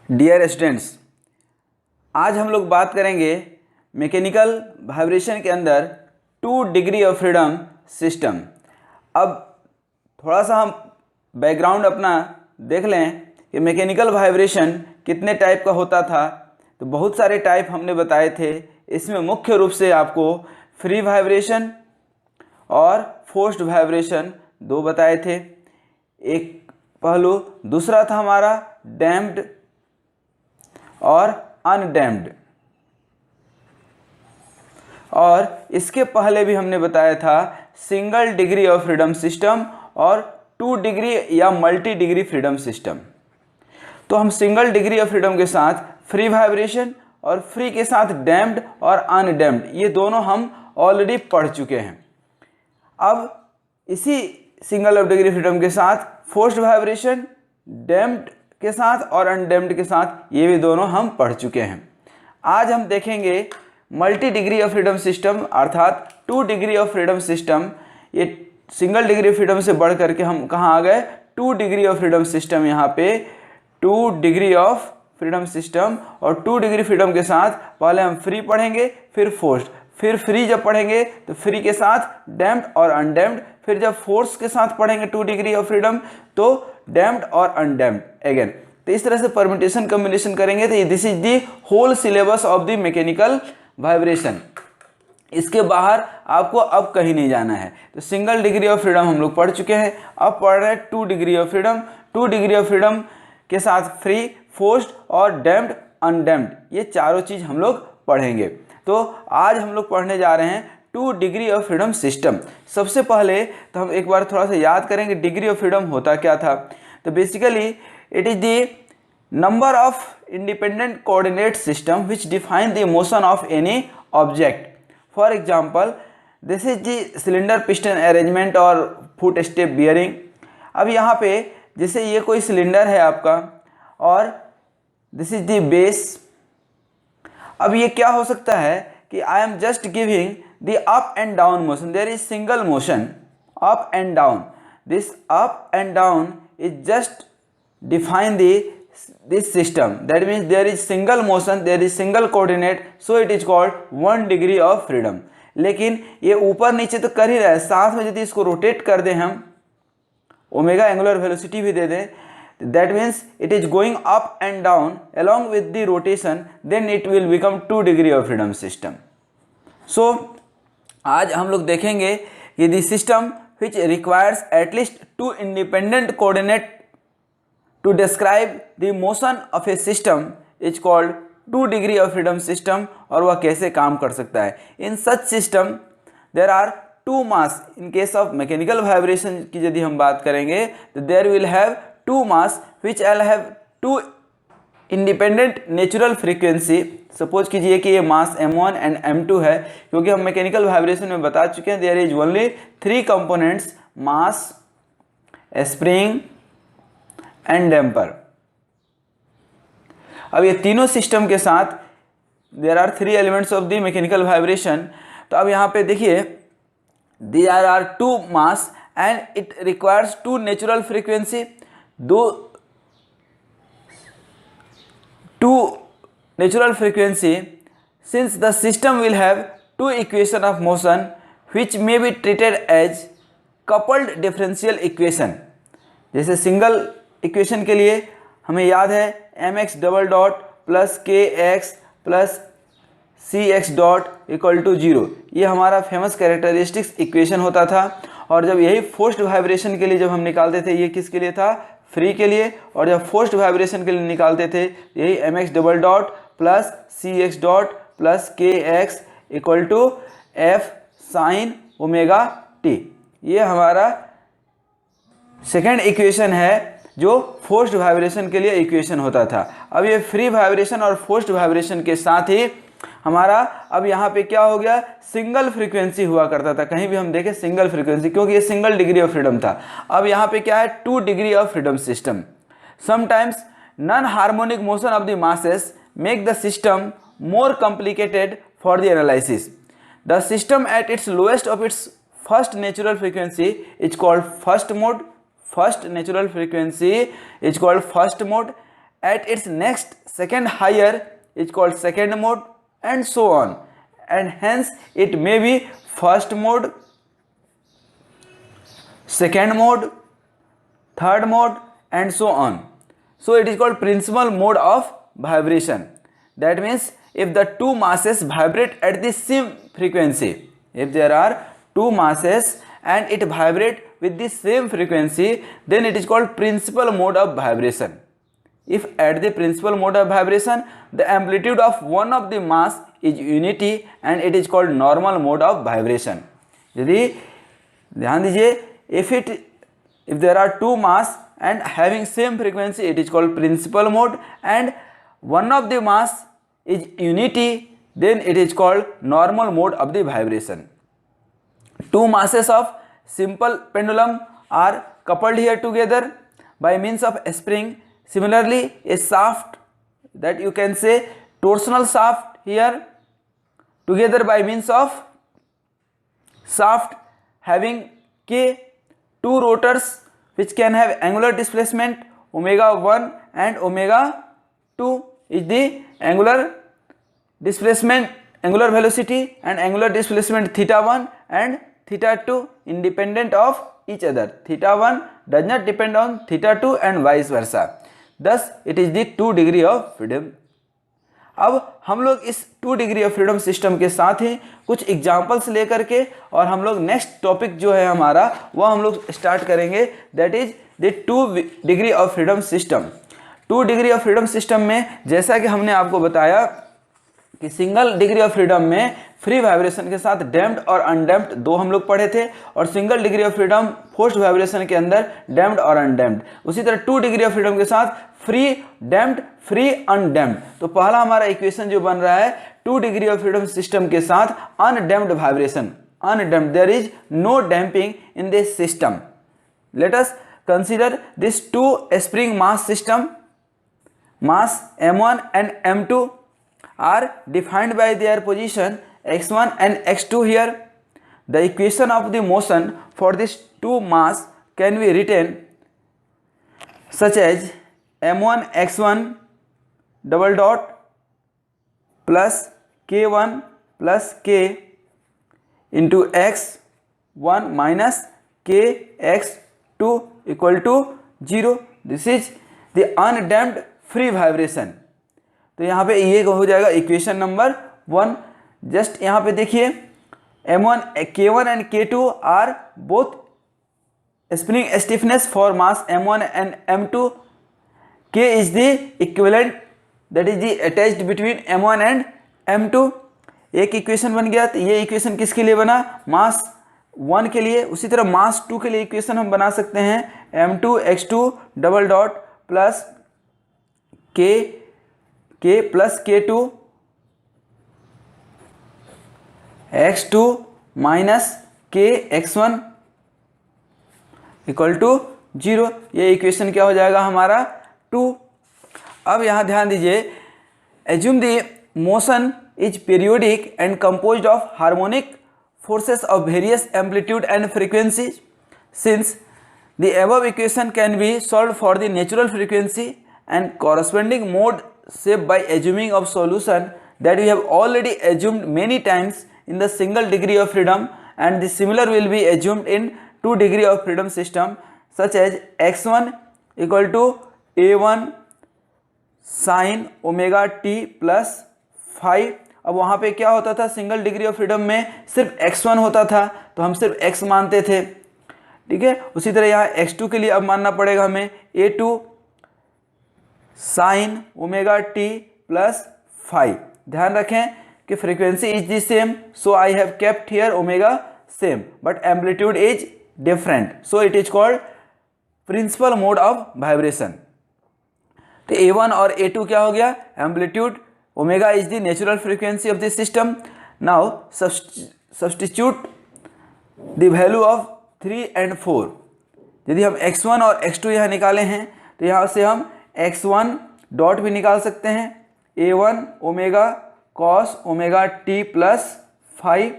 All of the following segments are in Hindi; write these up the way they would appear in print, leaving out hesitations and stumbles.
डियर स्टूडेंट्स, आज हम लोग बात करेंगे मैकेनिकल वाइब्रेशन के अंदर 2 डिग्री ऑफ फ्रीडम सिस्टम। अब थोड़ा सा हम बैकग्राउंड अपना देख लें कि मैकेनिकल वाइब्रेशन कितने टाइप का होता था। तो बहुत सारे टाइप हमने बताए थे। इसमें मुख्य रूप से आपको फ्री वाइब्रेशन और फोर्स्ड वाइब्रेशन 2 बताए थे, एक पहलू। दूसरा था हमारा डैम्प्ड और अनडैम्प्ड, और इसके पहले भी हमने बताया था single degree of freedom system और 2 डिग्री या मल्टी डिग्री फ्रीडम सिस्टम। तो हम सिंगल डिग्री ऑफ फ्रीडम के साथ फ्री वाइब्रेशन और फ्री के साथ डैम्प्ड और अनडैम्प्ड, ये दोनों हम ऑलरेडी पढ़ चुके हैं। अब इसी सिंगल ऑफ डिग्री फ्रीडम के साथ फोर्स्ड वाइब्रेशन, डैम्प्ड के साथ और अनडैम्प्ड के साथ, ये भी दोनों हम पढ़ चुके हैं। आज हम देखेंगे multi degree of freedom system अर्थात 2 डिग्री ऑफ फ्रीडम सिस्टम। ये सिंगल डिग्री ऑफ फ्रीडम से बढ़ करके हम कहाँ आ गए, 2 डिग्री ऑफ फ्रीडम सिस्टम। यहाँ पे 2 डिग्री ऑफ फ्रीडम सिस्टम, और 2 डिग्री फ्रीडम के साथ पहले हम फ्री पढ़ेंगे, फिर फोर्स्ड, फिर फ्री जब पढ़ेंगे तो फ्री के साथ डैम्प्ड और अनडैम्प्ड, फिर जब फोर्स के साथ पढ़ेंगे 2 डिग्री ऑफ फ्रीडम तो डैम्प्ड और अनडैम्प्ड अगेन। तो इस तरह से परम्यूटेशन कॉम्बिनेशन करेंगे। तो this is the whole syllabus of the mechanical vibration. इसके बाहर आपको अब कहीं नहीं जाना है। तो सिंगल डिग्री ऑफ फ्रीडम हम लोग पढ़ चुके हैं, अब पढ़ रहे हैं 2 degree of freedom. 2 degree of freedom के साथ फ्री, फोर्स्ड और डैम्प्ड, अनडैम्प्ड, ये चारों चीज़ हम लोग पढ़ेंगे। तो आज हम लोग पढ़ने जा रहे हैं 2 डिग्री ऑफ फ्रीडम सिस्टम। सबसे पहले तो हम एक बार थोड़ा सा याद करेंगे डिग्री ऑफ फ्रीडम होता क्या था। तो basically it is the number of independent coordinate system which define the motion of any object. For example, this is the cylinder piston arrangement और footstep bearing. अब यहाँ पे जैसे ये कोई सिलेंडर है आपका और this is the base. अब ये क्या हो सकता है कि I am just giving the up and down motion. There is single motion up and down. This up and down is just define this system. That means there is single motion, there is single coordinate, so it is called 1 degree of freedom. लेकिन ये ऊपर नीचे तो कर ही रहा है, साथ में यदि इसको रोटेट कर दें हम, ओमेगा एंगुलर वेलोसिटी भी दे दें, that means it is going up and down along with the rotation, then it will become 2 degree of freedom system. So आज हम लोग देखेंगे कि the system which requires at least 2 independent coordinate to describe the motion of a system is called 2 degree of freedom system, और वह कैसे काम कर सकता है। In such system there are 2 mass. In case of mechanical vibration की यदि हम बात करेंगे तो there will have 2 mass which will have 2 independent natural frequency. Suppose कीजिए कि ये मास m1 एंड m2 है, क्योंकि हम मैकेनिकल वाइब्रेशन में बता चुके हैं there is only 3 components, mass, spring and damper. अब ये तीनों सिस्टम के साथ there are 3 elements of the mechanical vibration. तो अब यहाँ पे देखिए there are 2 mass and it requires 2 natural frequency, 2 natural frequency. Since the system will have 2 equation of motion which may be treated as coupled differential equation. जैसे सिंगल इक्वेशन के लिए हमें याद है mx double dot plus kx plus cx dot equal to 0, ये हमारा फेमस कैरेक्टरिस्टिक्स इक्वेशन होता था। और जब यही फोर्स्ड वाइब्रेशन के लिए जब हम निकालते थे, ये किसके लिए था, फ्री के लिए, और जब फोर्स्ड वाइब्रेशन के लिए निकालते थे यही mx double dot plus cx dot plus kx equal to f sine omega t, ये हमारा सेकेंड इक्वेशन है जो फोर्स्ड वाइब्रेशन के लिए इक्वेशन होता था। अब ये फ्री वाइब्रेशन और फोर्स्ड वाइब्रेशन के साथ ही हमारा अब यहाँ पे क्या हो गया, सिंगल फ्रीक्वेंसी हुआ करता था। कहीं भी हम देखें सिंगल फ्रीक्वेंसी, क्योंकि ये सिंगल डिग्री ऑफ फ्रीडम था। अब यहाँ पे क्या है, 2 degree of freedom system. Sometimes non harmonic motion of the masses make the system more complicated for the analysis. The system at its lowest of its first natural frequency is called first mode. First natural frequency is called first mode, at its next second higher is called second mode, and so on, and hence it may be first mode, second mode, third mode, and so on. So it is called principal mode of vibration. That means if the two masses vibrate at the same frequency, if there are two masses and it vibrate with the same frequency, then it is called principal mode of vibration. If at the principal mode of vibration the amplitude of one of the mass is unity and it is called normal mode of vibration. यदि ध्यान दीजिए, if there are two mass and having same frequency, it is called principal mode, and one of the mass is unity, then it is called normal mode of the vibration. Two masses of simple pendulum are coupled here together by means of a spring. Similarly, a shaft, that you can say torsional shaft, here together by means of shaft having k, two rotors which can have angular displacement omega 1 and omega 2 is the angular displacement, angular velocity and angular displacement theta 1 and theta 2 independent of each other. Theta 1 does not depend on theta 2 and vice versa. Thus it is the 2 degree of freedom. अब हम लोग इस 2 डिग्री ऑफ फ्रीडम सिस्टम के साथ ही कुछ एग्जांपल्स लेकर के और हम लोग नेक्स्ट टॉपिक जो है हमारा वो हम लोग स्टार्ट करेंगे, that is the 2 degree of freedom system. 2 degree of freedom system में जैसा कि हमने आपको बताया कि सिंगल डिग्री ऑफ फ्रीडम में फ्री वाइब्रेशन के साथ डैम्प्ड और अनडैम्प्ड दो हम लोग पढ़े थे, और single degree of freedom forced vibration के अंदर डैम्प्ड और अनडैम्प्ड. उसी तरह 2 डिग्री ऑफ फ्रीडम के साथ फ्री डैम्प्ड, फ्री अनडैम्प्ड. तो पहला हमारा इक्वेशन जो बन रहा है 2 डिग्री ऑफ फ्रीडम सिस्टम के साथ undamped vibration, undamped, there is no damping in this system. Let us consider this 2 spring mass system. Mass m1 and m2 are defined by their position x1 and x2 here. The equation of the motion for these two mass can be written such as m1 x1 double dot plus k1 plus k into x1 minus k x2 equal to 0. This is the undamped free vibration. तो यहाँ पे ये हो जाएगा इक्वेशन नंबर 1. जस्ट यहाँ पे देखिए m1, k1 and k2 are both spring stiffness for mass m1 and m2. k is the equivalent, that is the attached between m1 and m2. एक इक्वेशन बन गया. तो ये इक्वेशन किसके लिए बना? मास 1 के लिए. उसी तरह मास 2 के लिए इक्वेशन हम बना सकते हैं m2 x2 double dot plus k plus k2 x2 minus k x1 equal to 0. ये इक्वेशन क्या हो जाएगा हमारा 2. अब यहाँ ध्यान दीजिए, assume the motion is periodic and composed of harmonic forces of various amplitude and frequency. Since the above equation can be solve for the natural frequency and corresponding mode shape by assuming of solution that we have already assumed many times in the single degree of freedom, and the similar will be assumed in 2 degree of freedom system, such as x1 equal to a1 sin omega t plus 5. अब वहाँ पे क्या होता था, सिंगल डिग्री ऑफ फ्रीडम में सिर्फ x1 होता था तो हम सिर्फ x मानते थे, ठीक है. उसी तरह यहाँ x2 के लिए अब मानना पड़ेगा हमें a2 sine omega t plus 5. ध्यान रखें कि frequency is the same, so I have kept here omega same, but amplitude is different, so it is called principal mode of vibration. तो a1 और a2 क्या हो गया? Amplitude. Omega is the natural frequency of this system. Now substitute the value of 3 and 4. यदि हम x1 और x2 यहाँ निकाले हैं तो यहाँ से हम x1 डॉट भी निकाल सकते हैं, a1 omega cos omega t plus 5,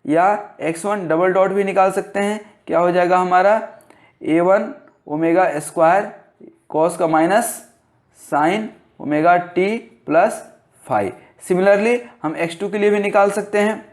या x1 डबल डॉट भी निकाल सकते हैं. क्या हो जाएगा हमारा? a1 ओमेगा स्क्वायर कॉस का minus sine omega t plus phi. Similarly हम x2 के लिए भी निकाल सकते हैं,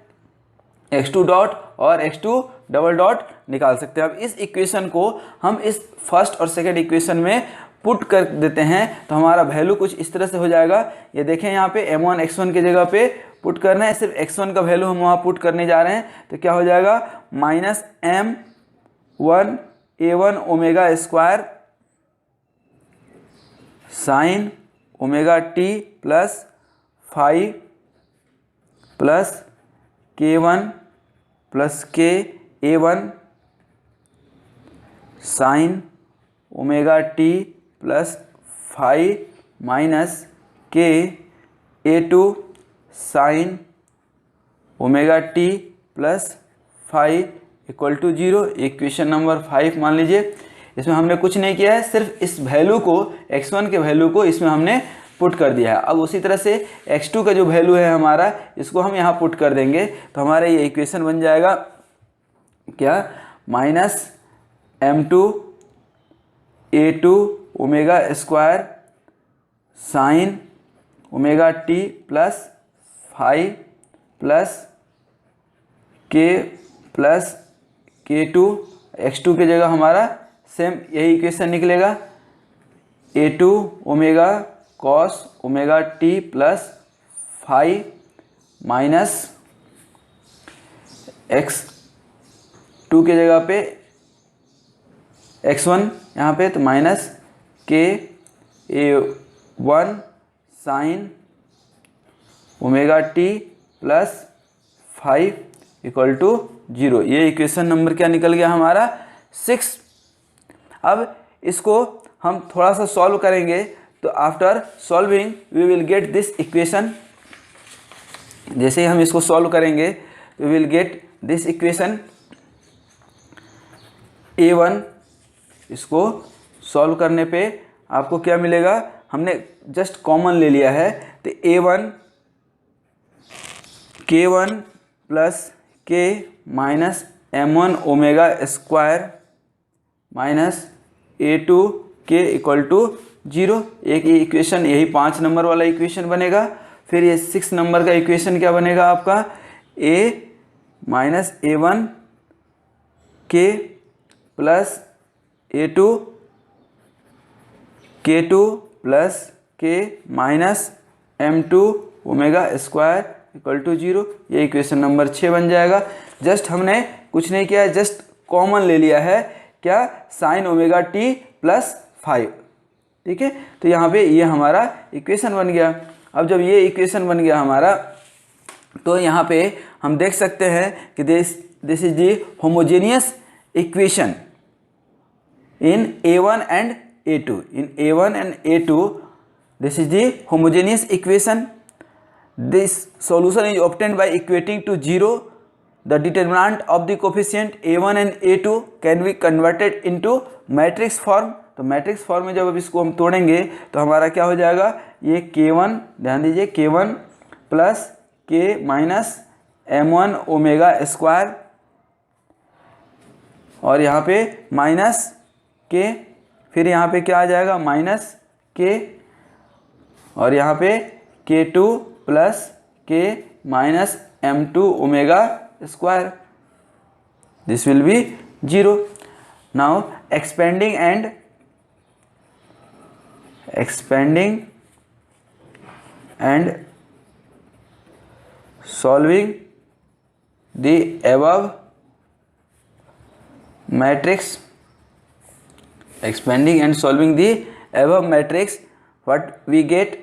x2 डॉट और x2 डबल डॉट निकाल सकते हैं। अब इस इक्वेशन को हम इस फर्स्ट और सेकंड इक्वेशन में पुट कर देते हैं तो हमारा वैल्यू कुछ इस तरह से हो जाएगा। ये देखें यहाँ पे m1 x1 की जगह पे पुट करना है, सिर्फ x1 का वैल्यू हम वहाँ पुट करने जा रहे हैं, तो क्या हो जाएगा minus m1 a1 omega square sine omega t plus phi plus k1 plus k a1 sine omega t plus phi minus k a2 sine omega t plus phi equal to 0। Equation number 5 मान लीजिए। इसमें हमने कुछ नहीं किया है, सिर्फ इस वैल्यू को x1 के वैल्यू को इसमें हमने पुट कर दिया है। अब उसी तरह से x2 का जो वैल्यू है हमारा, इसको हम यहाँ पुट कर देंगे तो हमारा ये इक्वेशन बन जाएगा क्या, minus m2 a2 omega square sine omega t plus phi plus k plus k2, x2 की जगह हमारा सेम यही इक्वेशन निकलेगा, a2 omega cos omega t plus phi minus x2 की जगह पे x1 यहाँ पे, तो minus k a1 sine omega t plus five equal to 0। ये इक्वेशन नंबर क्या निकल गया हमारा 6। अब इसको हम थोड़ा सा सॉल्व करेंगे तो after solving we will get this equation. जैसे ही हम इसको सॉल्व करेंगे we will get this equation a1। इसको सॉल्व करने पे आपको क्या मिलेगा, हमने जस्ट कॉमन ले लिया है तो a1 k1 plus k minus m1 omega square minus a2 के इक्वल टू 0। एक ये इक्वेशन, यही 5 नंबर वाला इक्वेशन बनेगा। फिर ये 6 नंबर का इक्वेशन क्या बनेगा आपका, a minus a1 k plus a2 k2 plus k minus m2 omega square equal to 0। ये इक्वेशन नंबर 6 बन जाएगा। जस्ट हमने कुछ नहीं किया, जस्ट कॉमन ले लिया है क्या, साइन ओमेगा टी प्लस 5। ठीक है, तो यहाँ पे ये हमारा इक्वेशन बन गया। अब जब ये इक्वेशन बन गया हमारा, तो यहाँ पे हम देख सकते हैं कि this is the homogeneous equation in a1 and a2. In a1 and a2 this is the homogeneous equation. This solution is obtained by equating to 0 the determinant of the coefficient a1 and a2 can be converted into matrix form। तो मैट्रिक्स फॉर्म में जब अब इसको हम तोड़ेंगे तो हमारा क्या हो जाएगा, ये k1, ध्यान दीजिए k1 plus k minus m1 omega square और यहाँ पे माइनस के, फिर यहाँ पे क्या आ जाएगा माइनस के और यहाँ पे k2 plus k minus m2 omega square, this will be 0। Now expanding and solving the above matrix, expanding and solving the above matrix, what we get,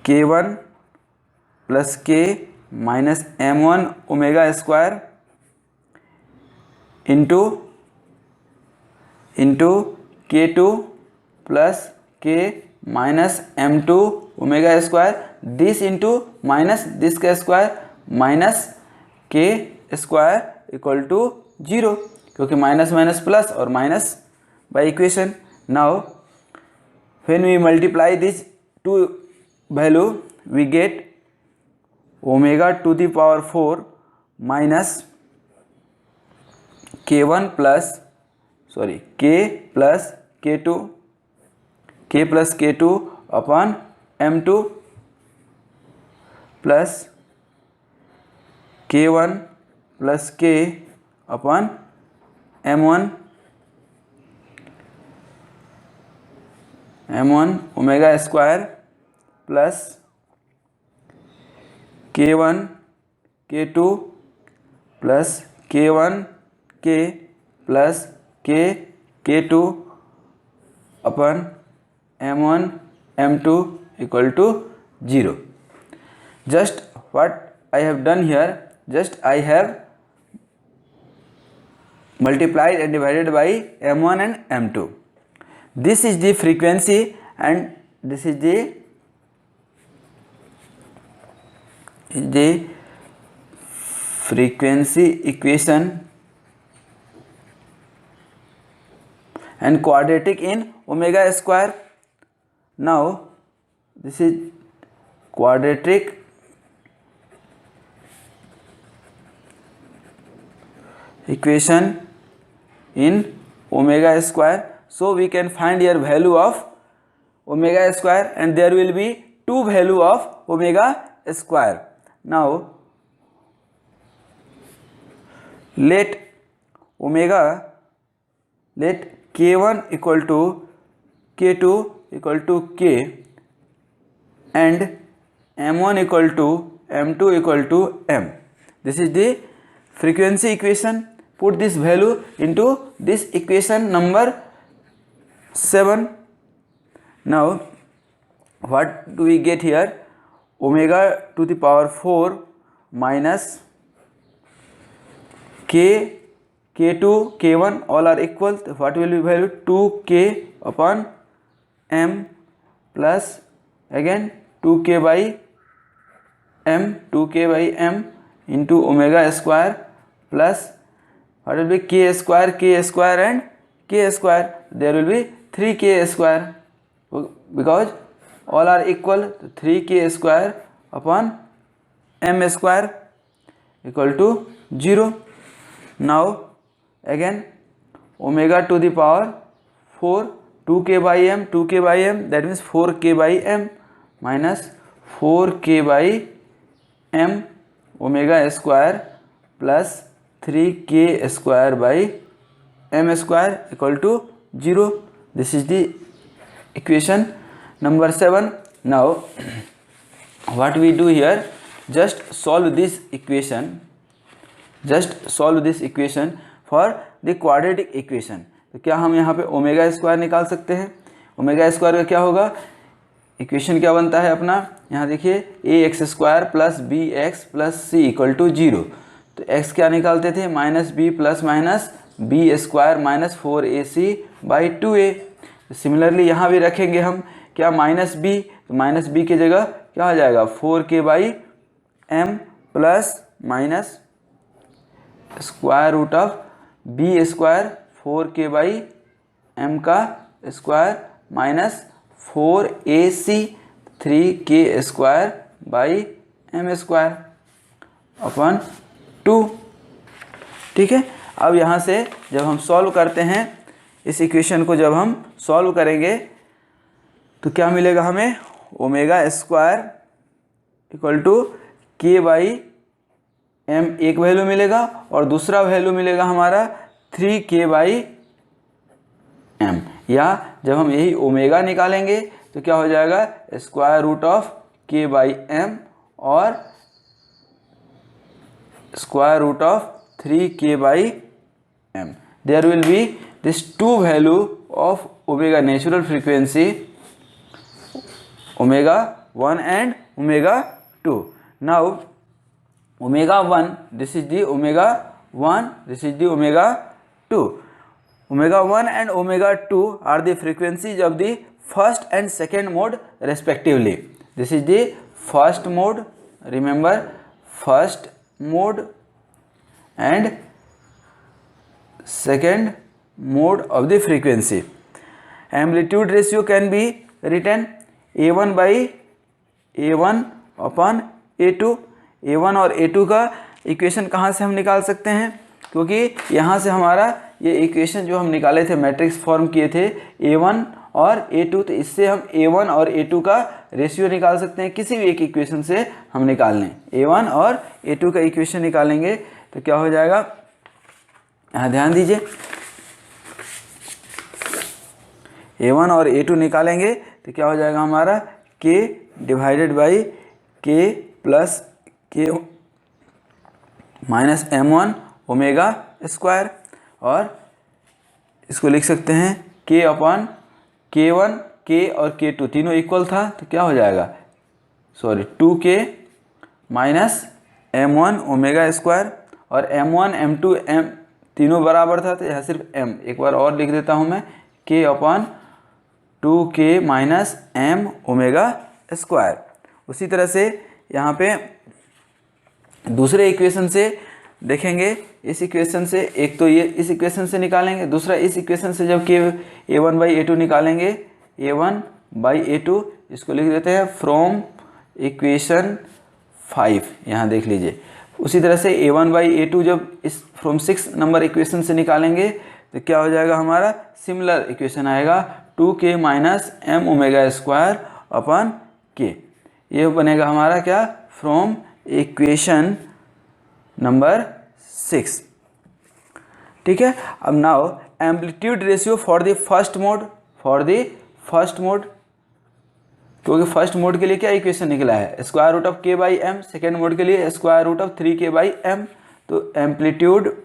k1 plus k minus m1 omega square into k2 plus k minus m2 omega square, this into minus this का square minus k square equal to 0, क्योंकि माइनस माइनस प्लस और minus by equation. Now when we multiply this two value we get omega to the power 4 minus k1 plus k plus k2 k plus k2 upon m2 plus k1 plus k upon m1 omega square plus k1 k2 plus k1 k plus k k2 upon m1 m2 equal to 0. Just what I have done here, just I have multiplied and divided by m1 and m2. This is the frequency and this is the frequency equation and quadratic in omega square. Now this is quadratic equation in omega square. So we can find here value of omega square and there will be two value of omega square. Now let k1 equal to k2 equal to k and m1 equal to m2 equal to m. This is the frequency equation. Put this value into this equation number 7. Now what do we get here? Omega to the power 4 minus k, k2, k1 all are equal. What will be value? 2k upon m plus again 2k by m into omega square plus what will be k square and k square. There will be 3k square because all are equal. 3k square upon m square equal to 0. Now again omega to the power 4 2k by m, that means 4k by m minus 4k by m omega square plus 3k square by m square equal to 0. This is the equation number 7. Now what we do here, just solve this equation for the quadratic equation. तो क्या हम यहाँ पे ओमेगा स्क्वायर निकाल सकते हैं? ओमेगा स्क्वायर का क्या होगा? इक्वेशन क्या बनता है अपना, यहाँ देखिए a x square plus b x plus c equal to 0. तो x क्या निकालते थे? Minus b plus minus b square minus 4ac by 2a. Similarly यहाँ भी रखेंगे हम क्या, माइनस बी, तो माइनस बी की जगह क्या हो जाएगा 4k by m plus minus square root of b square 4k by m का square minus 4ac 3k square by m square upon 2. ठीक है. अब यहाँ से जब हम सॉल्व करते हैं इस इक्वेशन को, जब हम सॉल्व करेंगे तो क्या मिलेगा हमें? Omega square equal to k by m एक वैल्यू मिलेगा और दूसरा वैल्यू मिलेगा हमारा 3k बाई m. या जब हम यही ओमेगा निकालेंगे तो क्या हो जाएगा? Square root of k by m और square root of 3k by m. There will be this two value of omega natural frequency, omega 1 and omega 2. Now omega 1, this is the omega 1, this is the omega 2. Omega 1 and omega 2 are the frequencies of the first and second mode respectively. This is the first mode, remember, first mode and second mode of the frequency. Amplitude ratio can be written a1 by a1 upon a2. a1 और a2 का इक्वेशन कहाँ से हम निकाल सकते हैं? क्योंकि यहाँ से हमारा ये इक्वेशन जो हम निकाले थे, मैट्रिक्स फॉर्म किए थे a1 और A2, तो इससे हम A1 और A2 का रेशियो निकाल सकते हैं, किसी भी एक इक्वेशन से हम निकाल लें। A1 और A2 का इक्वेशन निकालेंगे तो क्या हो जाएगा, यहाँ ध्यान दीजिए, A1 और A2 निकालेंगे तो क्या हो जाएगा हमारा, K divided by K plus K minus M1 omega square, और इसको लिख सकते हैं K अपॉन K1, K और K2 तीनों इक्वल था तो क्या हो जाएगा, 2K minus M1 omega square, और M1 M2 M तीनों बराबर था तो यह सिर्फ M, एक बार और लिख देता हूँ मैं, K upon 2K minus M omega square. उसी तरह से यहाँ पे दूसरे इक्वेशन से देखेंगे, इस इक्वेशन से एक तो ये इस इक्वेशन से निकालेंगे, दूसरा इस इक्वेशन से जब K A1 बाई A2 निकालेंगे, A1 बाई A2 इसको लिख देते हैं फ्रॉम इक्वेशन 5, यहाँ देख लीजिए। उसी तरह से A1 बाई A2 जब इस फ्रॉम 6 नंबर इक्वेशन से निकालेंगे तो क्या हो जाएगा हमारा, सिमिलर इक्वेशन आएगा 2K minus M omega square upon K, ये बनेगा हमारा क्या, फ्रॉम इक्वेशन नंबर 6। ठीक है, अब now amplitude ratio for the first mode, क्योंकि फर्स्ट मोड के लिए क्या इक्वेशन निकला है, square root of K by M, second mode के लिए square root of 3K by M। तो amplitude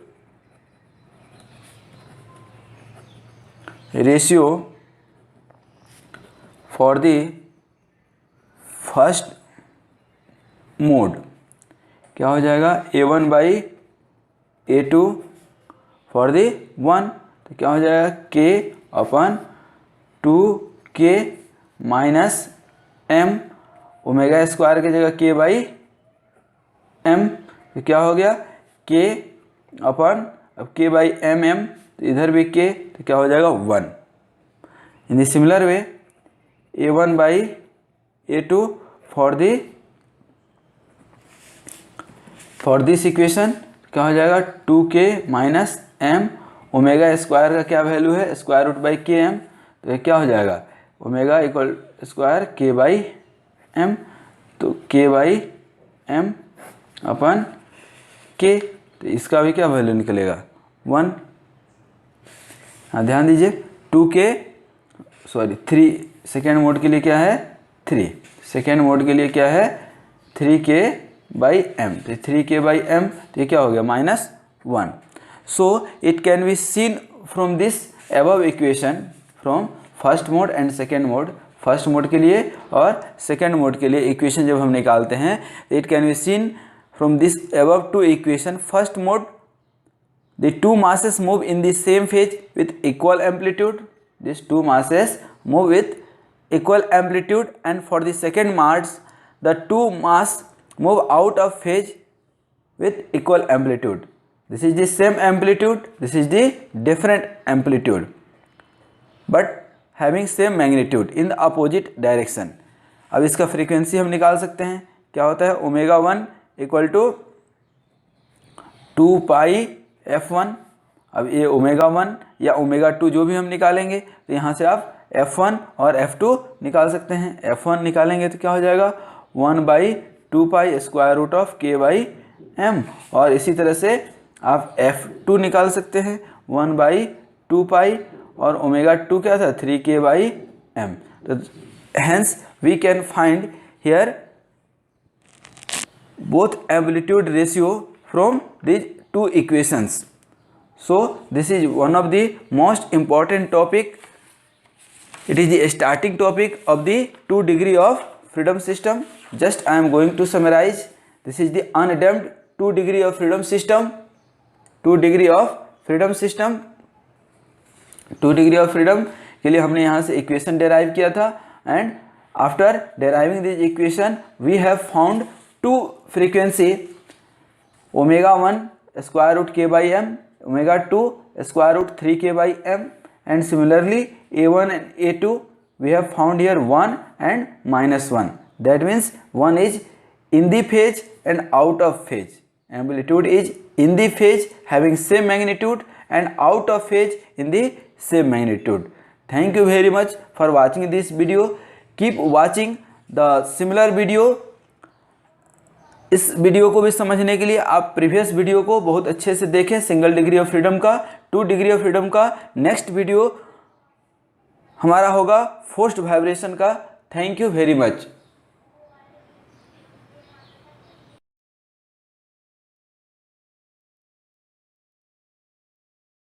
ratio for the first mode क्या हो जाएगा, A1 by A2 for the 1, तो क्या हो जाएगा K अपन 2K minus M omega square की जगह K बाई M, तो क्या हो गया K अपन, अब K बाई M, तो इधर भी K, तो क्या हो जाएगा 1। In the similar way A1 by A2 for this equation क्या हो जाएगा, 2K minus M omega square का क्या वैल्यू है, स्क्वायर रूट बाई KM, तो ये क्या हो जाएगा, omega equal square K by M, तो K by M upon K, तो इसका भी क्या वैल्यू निकलेगा 1। हाँ ध्यान दीजिए, 3 सेकेंड मोड के लिए क्या है 3, सेकेंड मोड के लिए क्या है 3K बाई M, तो 3K बाई M, तो ये क्या हो गया -1। So it can be seen from this above equation from first mode and second mode, first mode के लिए और सेकेंड मोड के लिए इक्वेशन जब हम निकालते हैं, it can be seen from this above two equation, first mode the two masses move in the same phase with equal amplitude, these two masses move with equal amplitude, and for the second mass the two mass move out of phase with equal amplitude, this is the same amplitude, this is the different amplitude but having same magnitude in the opposite direction। अब इसका फ्रीक्वेंसी हम निकाल सकते हैं, क्या होता है omega 1 equal to 2 pi F1। अब ये ओमेगा 1 या ओमेगा 2 जो भी हम निकालेंगे, तो यहाँ से आप F1 और F2 निकाल सकते हैं। F1 निकालेंगे तो क्या हो जाएगा 1 by 2 pi square root of K by M, और इसी तरह से आप F2 निकाल सकते हैं 1 बाई 2 पाई, और ओमेगा 2 क्या था 3K बाई M। तो hence we can find here both amplitude ratio from these two equations। So this is one of the most important topic, it is the starting topic of the 2 degree of freedom system। Just I am going to summarize, this is the undamped 2 degree of freedom system, 2 degree of freedom system, 2 degree of freedom के लिए हमने यहाँ से इक्वेशन डेराइव किया था, and after deriving this equation we have found 2 frequency, omega 1 square root K by M, omega 2 square root 3K by M, and similarly A1 and A2 we have found here 1 and -1, that means one is in the phase and out of phase, amplitude is in the phase having same magnitude and out of phase in the same magnitude। Thank you very much for watching this video. Keep watching the similar video. इस वीडियो को भी समझने के लिए आप प्रीवियस वीडियो को बहुत अच्छे से देखें, सिंगल डिग्री ऑफ फ्रीडम का, 2 डिग्री ऑफ फ्रीडम का। नेक्स्ट वीडियो हमारा होगा फोर्स्ड वाइब्रेशन का। Thank you very much.